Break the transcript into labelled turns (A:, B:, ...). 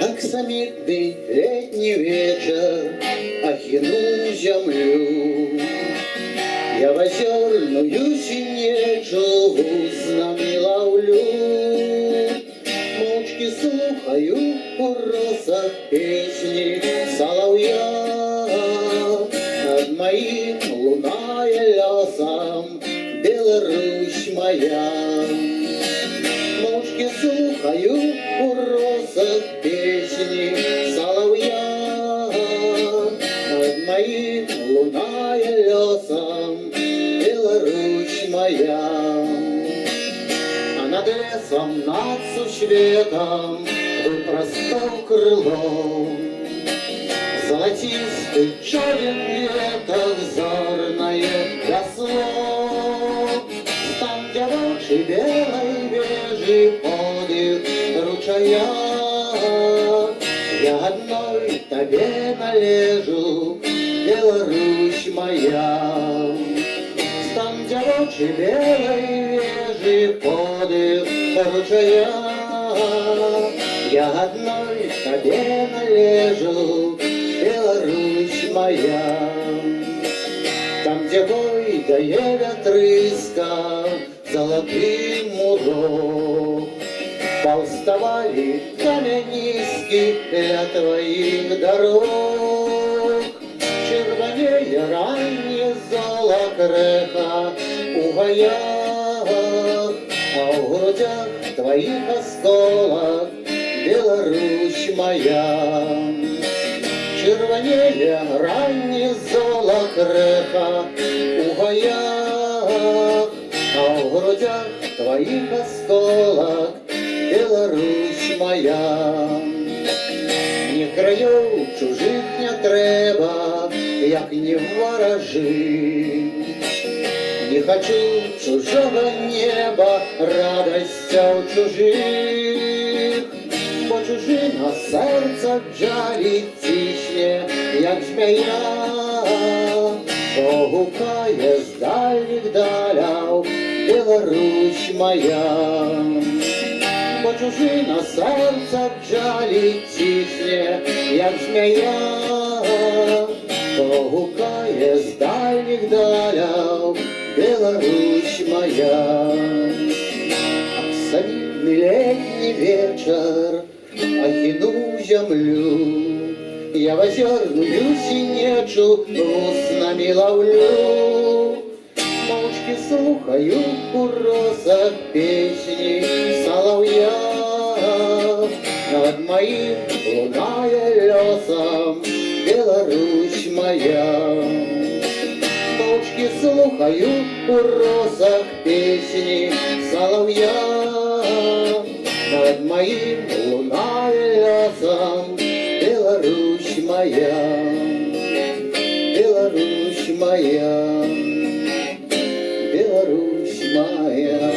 A: Аксамитный летний вечер охину землю. Я в озерную синечу гуснами ловлю. Мочки слухаю у росах песни соловья. Над моим луная лесом Беларусь моя. Мочки слухаю у росах песни соловья. Над моим луная лесом Беларусь моя. А над лесом, над сусветом выпростал крыло. Золотистый черен веток зорное гасло. Там, где в очи белой вежи подых ручая, я одной тебе належу, Беларусь моя. Там, где в очи белой вежи подых ручая, я одной тебе належу, Беларусь моя. Там, где гойдая ветрыска золотым муром, повставали каменистки для твоих дорог. Червонее раннее золокреха у гаях, а в грудях твоих осколок Беларусь моя. Червонее раннее золокреха у гаях, а в грудях твоих осколок Беларусь моя. Ні країв чужих не треба, як ні ворожи. Не хочу чужого неба, радостя у чужих, бо чужина серце вжалить тісне, як змія, що гукає з дальніх даляв Беларусь моя. Бо чужина серце вжалить тісне, як змія, що гукає з дальніх даляв Беларусь моя. Абсолютный летний вечер охину землю. Я в озерную синечу гуснами ловлю. Молчки слухаю у росах песни соловья. Над моим луная лесом Беларусь моя. Молчки слухаю у росах песни соловья. Над моим луная лесом Беларусь моя. Беларусь моя. Беларусь моя.